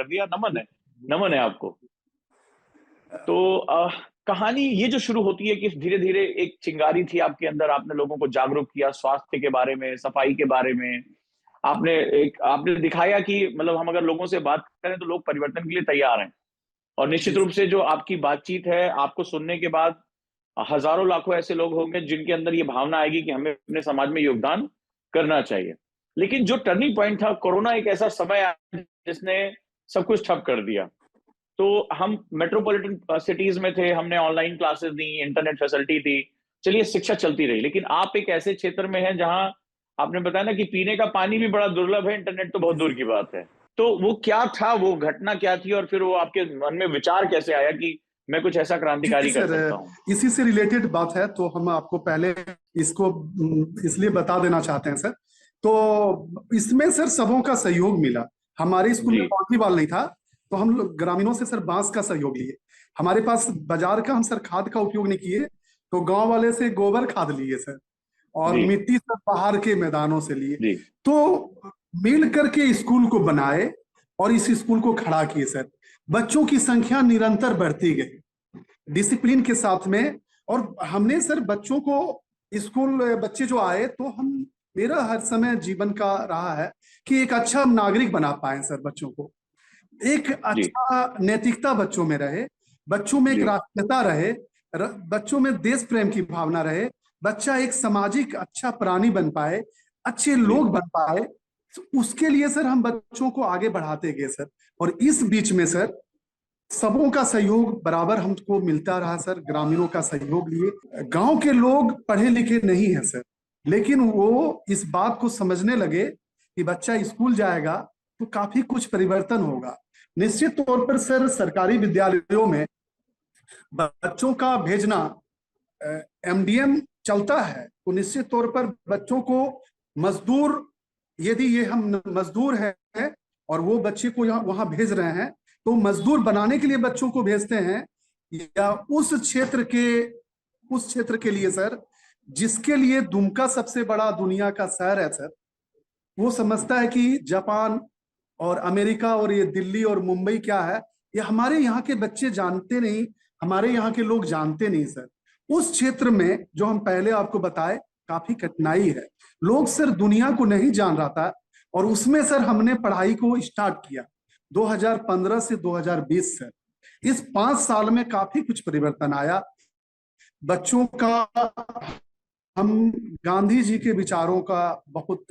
दिया। नमन है आपको। तो कहानी ये जो शुरू होती है कि धीरे धीरे एक चिंगारी थी आपके अंदर, आपने लोगों को जागरूक किया स्वास्थ्य के बारे में, सफाई के बारे में। आपने दिखाया कि मतलब हम अगर लोगों से बात करें तो लोग परिवर्तन के लिए तैयार हैं। और निश्चित जी रूप से जो आपकी बातचीत है, आपको सुनने के बाद हजारों लाखों ऐसे लोग होंगे जिनके अंदर ये भावना आएगी कि हमें अपने समाज में योगदान करना चाहिए। लेकिन जो टर्निंग पॉइंट था, कोरोना एक ऐसा समय आया जिसने सब कुछ ठप कर दिया। तो हम मेट्रोपॉलिटन सिटीज में थे, हमने ऑनलाइन क्लासेस दी, इंटरनेट फैसिलिटी थी, चलिए शिक्षा चलती रही। लेकिन आप एक ऐसे क्षेत्र में हैं जहां आपने बताया ना कि पीने का पानी भी बड़ा दुर्लभ है, इंटरनेट तो बहुत जी दूर की बात है। तो वो क्या था, वो घटना क्या थी, और फिर वो आपके मन में विचार कैसे आया कि मैं कुछ ऐसा जी क्रांतिकारी कर सर, सकता हूँ? इसी से रिलेटेड बात है तो हम आपको पहले इसको इसलिए बता देना चाहते हैं सर। तो इसमें सर सबों का सहयोग मिला। हमारे स्कूल जी में बाउंड्री वॉल नहीं था, तो हम लोग ग्रामीणों से सर बांस का सहयोग लिए। हमारे पास बाजार का हम सर खाद का उपयोग नहीं किए, तो गांव वाले से गोबर खाद लिए सर, और जी मिट्टी सब बाहर के मैदानों से लिए। जी तो मिल करके स्कूल को बनाए और इस स्कूल को खड़ा किए सर। बच्चों की संख्या निरंतर बढ़ती गई डिसिप्लिन के साथ में। और हमने सर बच्चों को स्कूल बच्चे जो आए तो हम, मेरा हर समय जीवन का रहा है कि एक अच्छा नागरिक बना पाए सर बच्चों को। एक जी अच्छा नैतिकता बच्चों में रहे, बच्चों में एक जी राष्ट्रीयता रहे, बच्चों में देश प्रेम की भावना रहे, बच्चा एक सामाजिक अच्छा प्राणी बन पाए, अच्छे जी लोग बन पाए। तो उसके लिए सर हम बच्चों को आगे बढ़ाते गए सर। और इस बीच में सर सबों का सहयोग बराबर हमको मिलता रहा सर। ग्रामीणों का सहयोग लिए, गांव के लोग पढ़े लिखे नहीं है सर, लेकिन वो इस बात को समझने लगे कि बच्चा स्कूल जाएगा तो काफी कुछ परिवर्तन होगा। निश्चित तौर पर सर सरकारी विद्यालयों में बच्चों का भेजना, एमडीएम चलता है, तो निश्चित तौर पर बच्चों को मजदूर, यदि ये हम मजदूर हैं और वो बच्चे को यहाँ वहां भेज रहे हैं, तो मजदूर बनाने के लिए बच्चों को भेजते हैं, या उस क्षेत्र के लिए सर जिसके लिए दुमका सबसे बड़ा दुनिया का शहर है सर। वो समझता है कि जापान और अमेरिका और ये दिल्ली और मुंबई क्या है, ये हमारे यहाँ के बच्चे जानते नहीं, हमारे यहाँ के लोग जानते नहीं सर। उस क्षेत्र में जो हम पहले आपको बताए काफी कठिनाई है, लोग सर दुनिया को नहीं जान रहा था। और उसमें सर हमने पढ़ाई को स्टार्ट किया 2015 से 2020 सर। इस 5 साल में काफी कुछ परिवर्तन आया बच्चों का। हम गांधी जी के विचारों का बहुत,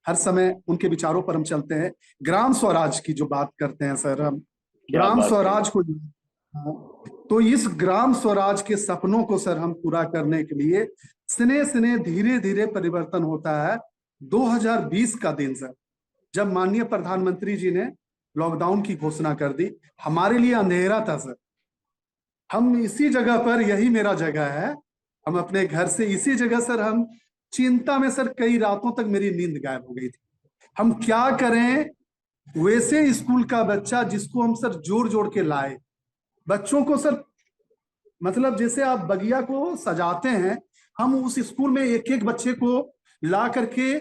हर समय उनके विचारों पर हम चलते हैं। ग्राम स्वराज की जो बात करते हैं सर हम, क्या ग्राम बात कही। स्वराज को, तो इस ग्राम स्वराज के सपनों को सर हम पूरा करने के लिए स्नेह स्नेह धीरे धीरे परिवर्तन होता है। 2020 का दिन सर, जब माननीय प्रधानमंत्री जी ने लॉकडाउन की घोषणा कर दी, हमारे लिए अंधेरा था सर। हम इसी जगह पर, यही मेरा जगह है, हम अपने घर से इसी जगह सर, हम चिंता में सर कई रातों तक मेरी नींद गायब हो गई थी। हम क्या करें, वैसे स्कूल का बच्चा जिसको हम सर जोड़ जोड़ के लाए, बच्चों को सर, मतलब जैसे आप बगिया को सजाते हैं, हम उस स्कूल में एक एक बच्चे को ला करके,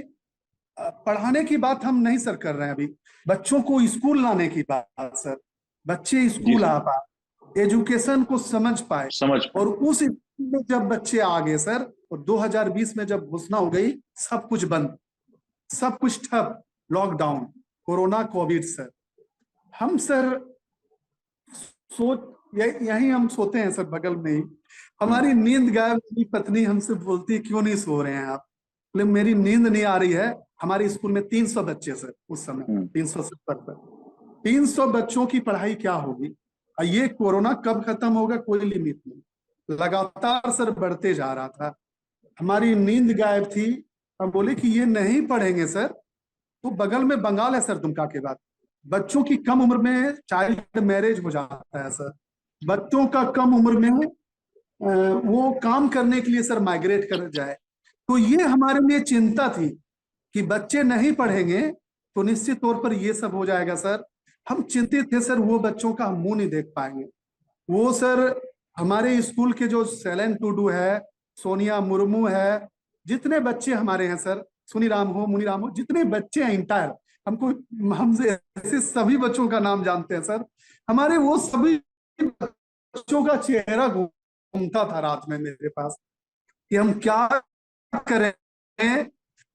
पढ़ाने की बात हम नहीं सर कर रहे हैं अभी, बच्चों को स्कूल लाने की बात सर। बच्चे जी स्कूल सर, आ पाए, एजुकेशन को समझ पाए। समझ और पाए। उस स्कूल में जब बच्चे आ गए सर, और 2020 में जब घोषणा हो गई, सब कुछ बंद, सब कुछ ठप, लॉकडाउन, कोरोना, कोविड सर। हम सर सोच, यही हम सोते हैं सर बगल में ही, हमारी नींद गायब। मेरी पत्नी हमसे बोलती है क्यों नहीं सो रहे हैं आप, बोले मेरी नींद नहीं आ रही है। हमारे स्कूल में 300 बच्चे सर उस समय, हम्म। 370 पर, 300 बच्चों की पढ़ाई क्या होगी। और ये कोरोना कब खत्म होगा कोई लिमिट नहीं, लगातार सर बढ़ते जा रहा था। हमारी नींद गायब थी। हम बोले कि ये नहीं पढ़ेंगे सर, तो बगल में बंगाल है सर दुमका के बाद, बच्चों की कम उम्र में चाइल्ड मैरिज हो जाता है सर। बच्चों का कम उम्र में वो काम करने के लिए सर माइग्रेट कर जाए। तो ये हमारे लिए चिंता थी कि बच्चे नहीं पढ़ेंगे तो निश्चित तौर पर ये सब हो जाएगा सर। हम चिंतित थे सर, वो बच्चों का हम मुंह नहीं देख पाएंगे। वो सर हमारे स्कूल के जो सैलेन टूडू है, सोनिया मुर्मू है, जितने बच्चे हमारे हैं सर, सुनीराम हो, मुनीराम हो, जितने बच्चे हैं इंटायर, हमको, हमसे ऐसे सभी बच्चों का नाम जानते हैं सर। हमारे वो सभी बच्चों का चेहरा घूमता था रात में मेरे पास कि हम क्या करें।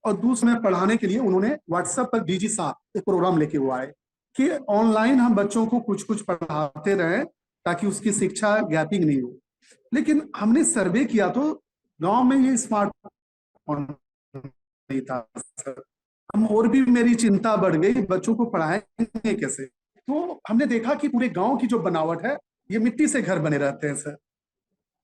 और दूसरे में पढ़ाने के लिए उन्होंने व्हाट्सएप पर डीजी साहब एक प्रोग्राम लेके हुआ है कि ऑनलाइन हम बच्चों को कुछ कुछ पढ़ाते रहें ताकि उसकी शिक्षा गैपिंग नहीं हो। लेकिन हमने सर्वे किया तो गांव में ये स्मार्टफोन नहीं था सर। हम और भी मेरी चिंता बढ़ गई, बच्चों को पढ़ाएंगे कैसे। तो हमने देखा कि पूरे गांव की जो बनावट है, ये मिट्टी से घर बने रहते हैं सर।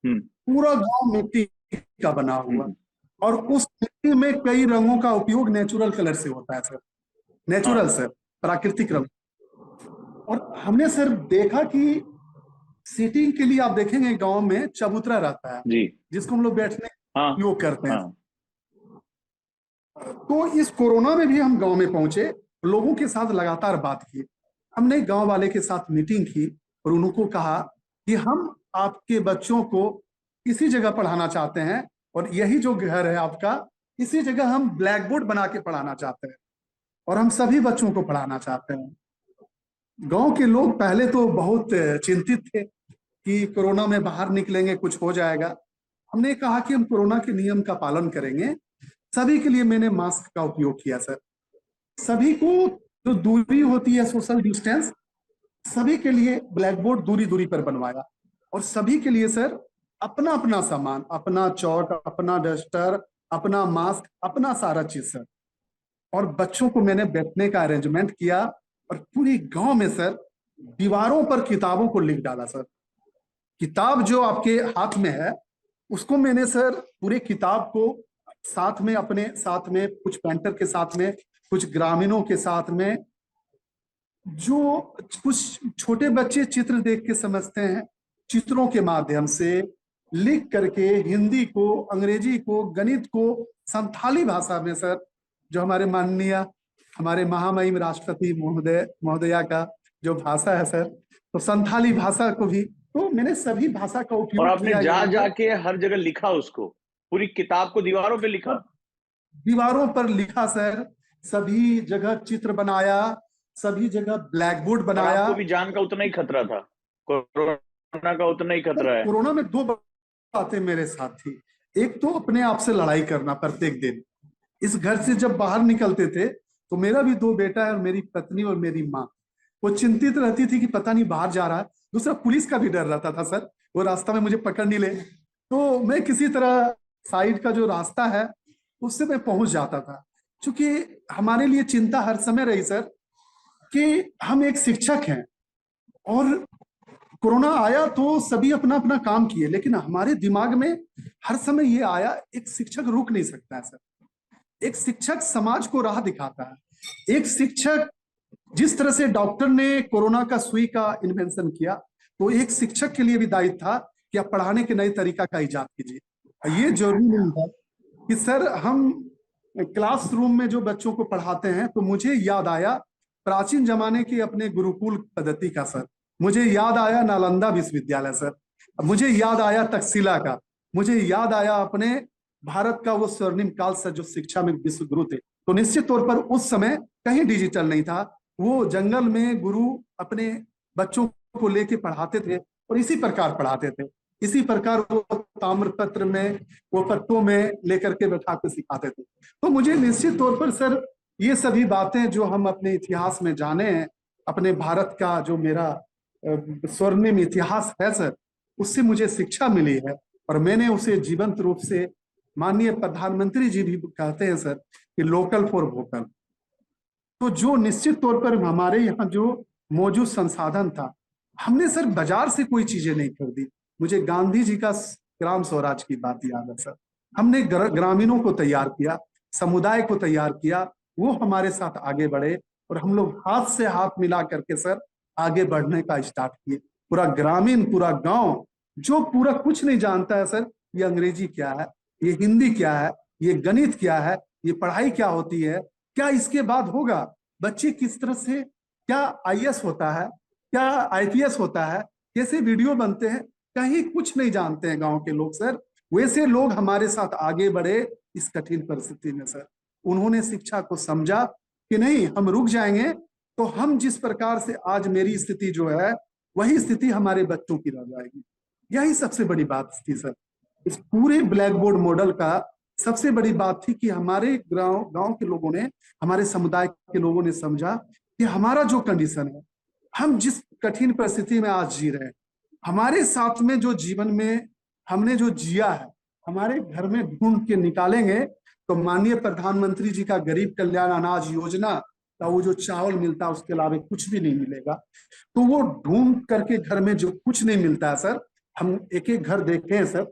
हम्म। पूरा गांव मिट्टी का बना हुआ, हम्म। और उस मिट्टी में कई रंगों का उपयोग नेचुरल कलर से होता है सर। हाँ। नेचुरल सर, प्राकृतिक रंग। और हमने सर देखा कि सीटिंग के लिए आप देखेंगे गांव में चबूतरा रहता है, जी। जिसको हम लोग बैठने हाँ। उपयोग करते हैं। हाँ। तो इस कोरोना में भी हम गांव में पहुंचे, लोगों के साथ लगातार बात की। हमने गांव वाले के साथ मीटिंग की और उनको कहा कि हम आपके बच्चों को इसी जगह पढ़ाना चाहते हैं, और यही जो घर है आपका, इसी जगह हम ब्लैक बोर्ड बना के पढ़ाना चाहते हैं, और हम सभी बच्चों को पढ़ाना चाहते हैं। गांव के लोग पहले तो बहुत चिंतित थे कि कोरोना में बाहर निकलेंगे कुछ हो जाएगा। हमने कहा कि हम कोरोना के नियम का पालन करेंगे। सभी के लिए मैंने मास्क का उपयोग किया सर। सभी को जो दूरी होती है, सोशल डिस्टेंस, सभी के लिए ब्लैक बोर्ड दूरी दूरी पर बनवाया। और सभी के लिए सर अपना अपना सामान, अपना चौक, अपना डस्टर, अपना मास्क, अपना सारा चीज सर। और बच्चों को मैंने बैठने का अरेंजमेंट किया, और पूरी गांव में सर दीवारों पर किताबों को लिख डाला सर। किताब जो आपके हाथ में है, उसको मैंने सर पूरे किताब को साथ में, अपने साथ में, कुछ पेंटर के साथ में, कुछ ग्रामीणों के साथ में, जो कुछ छोटे बच्चे चित्र देख के समझते हैं, चित्रों के माध्यम से लिख करके हिंदी को, अंग्रेजी को, गणित को संथाली भाषा में सर, जो हमारे माननीय, हमारे महामहिम राष्ट्रपति महोदया का जो भाषा है सर, तो संथाली भाषा को भी, तो मैंने सभी भाषा का और उपयोग आपने किया जा यहाँ पर। जाके हर जगह लिखा, उसको पूरी किताब को दीवारों पे लिखा। दीवारों पर लिखा सर, सभी जगह चित्र बनाया, सभी जगह ब्लैक बोर्ड और बनाया। आपको भी जान का उतना ही खतरा था, कोरोना का उतना ही सर खतरा है। कोरोना में दो बातें मेरे साथ थी। एक तो अपने आप से लड़ाई करना प्रत्येक दिन। इस घर से जब बाहर निकलते थे तो मेरा भी दो बेटा है, और मेरी पत्नी और मेरी माँ, वो चिंतित रहती थी कि पता नहीं बाहर जा रहा है। दूसरा, पुलिस का भी डर रहता था सर, वो रास्ता में मुझे पकड़ नहीं ले। तो मैं किसी तरह साइड का जो रास्ता है उससे मैं पहुंच जाता था। क्योंकि हमारे लिए चिंता हर समय रही सर कि हम एक शिक्षक हैं, और कोरोना आया तो सभी अपना अपना काम किए, लेकिन हमारे दिमाग में हर समय ये आया, एक शिक्षक रुक नहीं सकता है सर। एक शिक्षक समाज को राह दिखाता है। एक शिक्षक, जिस तरह से डॉक्टर ने कोरोना का सुई का इन्वेंशन किया, तो एक शिक्षक के लिए भी दायित्व था कि आप पढ़ाने के नए तरीका का इजाद कीजिए। ये जरूरी नहीं है कि सर हम क्लासरूम में जो बच्चों को पढ़ाते हैं, तो मुझे याद आया प्राचीन जमाने के अपने गुरुकुल पद्धति का सर। मुझे याद आया नालंदा विश्वविद्यालय सर। मुझे याद आया तक्षशिला का। मुझे याद आया अपने भारत का वो स्वर्णिम काल सर, जो शिक्षा में विश्व गुरु थे। तो निश्चित तौर पर उस समय कहीं डिजिटल नहीं था। वो जंगल में गुरु अपने बच्चों को लेके पढ़ाते थे, और इसी प्रकार पढ़ाते थे। इसी प्रकार वो ताम्रपत्र में, वो पत्तों में लेकर के बैठा के सिखाते थे। तो मुझे निश्चित तौर पर सर ये सभी बातें जो हम अपने इतिहास में जाने हैं, अपने भारत का जो मेरा स्वर्णिम इतिहास है सर, उससे मुझे शिक्षा मिली है, और मैंने उसे जीवंत रूप से, माननीय प्रधानमंत्री जी भी कहते हैं सर कि लोकल फॉर वोकल। तो जो निश्चित तौर पर हमारे यहाँ जो मौजूद संसाधन था, हमने सर बाजार से कोई चीजें नहीं खरीदी। मुझे गांधी जी का ग्राम स्वराज की बात याद है सर। हमने ग्रामीणों को तैयार किया, समुदाय को तैयार किया, वो हमारे साथ आगे बढ़े, और हम लोग हाथ से हाथ मिला करके सर आगे बढ़ने का स्टार्ट किए। पूरा ग्रामीण, पूरा गांव, जो पूरा कुछ नहीं जानता है सर, ये अंग्रेजी क्या है, ये हिंदी क्या है, ये गणित क्या है, ये पढ़ाई क्या होती है, क्या इसके बाद होगा, बच्चे किस तरह से, क्या आईएएस होता है, क्या आईपीएस होता है, कैसे वीडियो बनते हैं, कहीं कुछ नहीं जानते हैं गांव के लोग सर। वैसे लोग हमारे साथ आगे बढ़े इस कठिन परिस्थिति में सर। उन्होंने शिक्षा को समझा, कि नहीं हम रुक जाएंगे तो हम जिस प्रकार से आज मेरी स्थिति जो है वही स्थिति हमारे बच्चों की रह जाएगी। यही सबसे बड़ी बात थी सर। इस पूरे ब्लैक बोर्ड मॉडल का सबसे बड़ी बात थी कि हमारे गांव के लोगों ने, हमारे समुदाय के लोगों ने समझा कि हमारा जो कंडीशन है, हम जिस कठिन परिस्थिति में आज जी रहे हैं, हमारे साथ में जो जीवन में हमने जो जिया है, हमारे घर में ढूंढ के निकालेंगे तो माननीय प्रधानमंत्री जी का गरीब कल्याण अनाज योजना का वो जो चावल मिलता है उसके अलावा कुछ भी नहीं मिलेगा। तो वो ढूंढ करके घर में जो कुछ नहीं मिलता है सर, हम एक एक घर देखे हैं सर,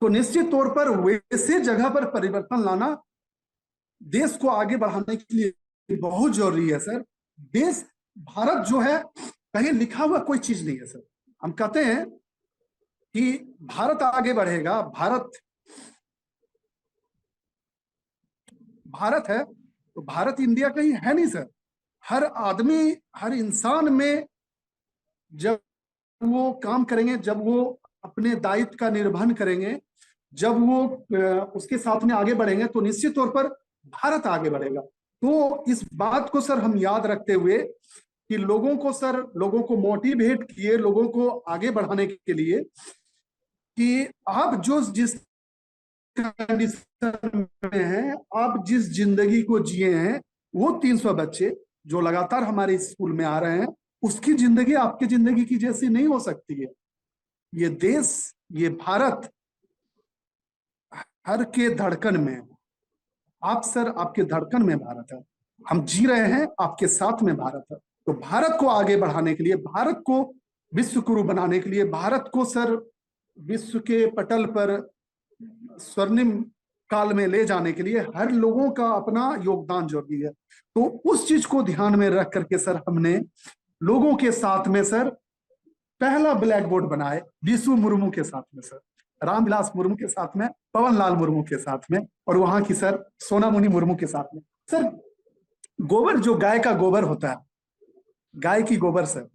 तो निश्चित तौर पर वैसे जगह पर परिवर्तन लाना देश को आगे बढ़ाने के लिए बहुत जरूरी है सर। देश भारत जो है कहीं लिखा हुआ कोई चीज नहीं है सर। हम कहते हैं कि भारत आगे बढ़ेगा, भारत है तो भारत इंडिया कहीं है नहीं सर। हर आदमी, हर इंसान में जब वो काम करेंगे, जब वो अपने दायित्व का निर्वहन करेंगे, जब वो उसके साथ में आगे बढ़ेंगे तो निश्चित तौर पर भारत आगे बढ़ेगा। तो इस बात को सर हम याद रखते हुए कि लोगों को मोटिवेट किए, लोगों को आगे बढ़ाने के लिए कि आप जो जिस कंडीशन में हैं, आप जिस जिंदगी को जिए हैं, वो 300 बच्चे जो लगातार हमारे स्कूल में आ रहे हैं, उसकी जिंदगी आपकी जिंदगी की जैसी नहीं हो सकती है। ये देश, ये भारत हर के धड़कन में, आप सर आपके धड़कन में भारत है, हम जी रहे हैं आपके साथ में भारत है। तो भारत को आगे बढ़ाने के लिए, भारत को विश्व गुरु बनाने के लिए, भारत को सर विश्व के पटल पर स्वर्णिम काल में ले जाने के लिए हर लोगों का अपना योगदान जरूरी है। तो उस चीज को ध्यान में रख करके सर हमने लोगों के साथ में सर पहला ब्लैक बोर्ड बनाए, विशु मुर्मू के साथ में सर, रामविलास मुर्मू के साथ में, पवन लाल मुर्मू के साथ में, और वहां की सर सोनामुनि मुर्मू के साथ में। सर गोबर, जो गाय का गोबर होता है, गाय की गोबर सर,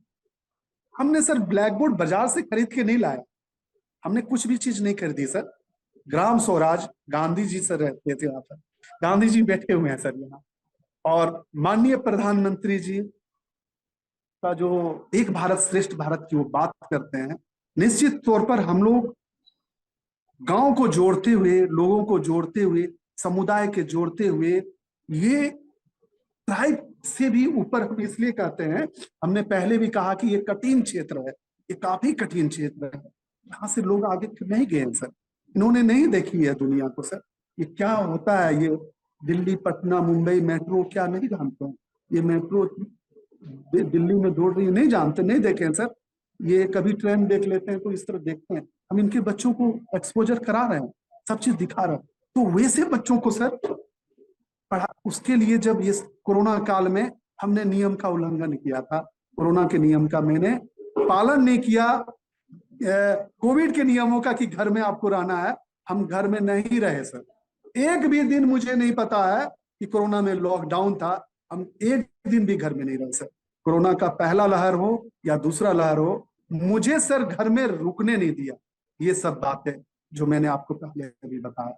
हमने सर ब्लैक बोर्ड बाजार से खरीद के नहीं लाया, हमने कुछ भी चीज नहीं खरीदी सर। ग्राम स्वराज, गांधी जी सर रहते थे वहां पर, गांधी जी बैठे हुए हैं सर यहाँ, और माननीय प्रधानमंत्री जी का जो एक भारत श्रेष्ठ भारत की वो बात करते हैं, निश्चित तौर पर हम लोग गांव को जोड़ते हुए, लोगों को जोड़ते हुए, समुदाय के जोड़ते हुए, ये ट्राइब से भी ऊपर हम इसलिए कहते हैं, हमने पहले भी कहा कि ये कठिन क्षेत्र है, ये काफी कठिन क्षेत्र है, यहाँ से लोग आगे नहीं गए हैं सर, इन्होंने नहीं देखी है दुनिया को सर, ये क्या होता है, ये दिल्ली, पटना, मुंबई मेट्रो क्या नहीं जानते हैं, ये मेट्रो दिल्ली में दौड़ रही है नहीं जानते, नहीं देखे हैं सर। ये कभी ट्रेन देख लेते हैं तो इस तरह देखते हैं, हम इनके बच्चों को एक्सपोजर करा रहे हैं, सब चीज दिखा रहे हैं। तो वैसे बच्चों को सर पढ़ा, उसके लिए जब ये कोरोना काल में हमने नियम का उल्लंघन किया था, कोरोना के नियम का मैंने पालन नहीं किया, कोविड के नियमों का कि घर में आपको रहना है, हम घर में नहीं रहे सर। एक भी दिन मुझे नहीं पता है कि कोरोना में लॉकडाउन था, हम एक दिन भी घर में नहीं रहे सर। कोरोना का पहला लहर हो या दूसरा लहर हो, मुझे सर घर में रुकने नहीं दिया। ये सब बातें जो मैंने आपको पहले अभी बताया,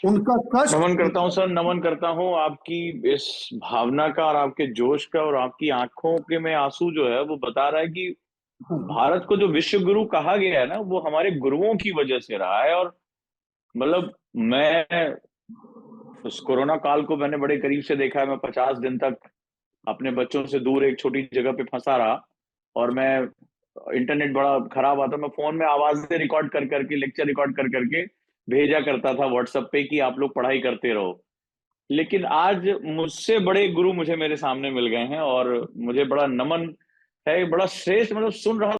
उनका कष्ट। नमन करता हूं सर, नमन करता हूं आपकी इस भावना का और आपके जोश का, और आपकी आंखों के में आंसू जो है वो बता रहा है कि भारत को जो विश्व गुरु कहा गया है ना, वो हमारे गुरुओं की वजह से रहा है। और मतलब मैं उस कोरोना काल को मैंने बड़े करीब से देखा है। मैं 50 दिन तक अपने बच्चों से दूर एक छोटी जगह पे फंसा रहा, और मैं इंटरनेट बड़ा खराब आता, मैं फोन में आवाजें रिकॉर्ड कर करके, लेक्चर रिकॉर्ड कर करके भेजा करता था व्हाट्सएप पे कि आप लोग पढ़ाई करते रहो। लेकिन आज मुझसे बड़े गुरु मुझे मेरे सामने मिल गए हैं, और मुझे बड़ा नमन है, बड़ा श्रेष्ठ, मतलब सुन रहा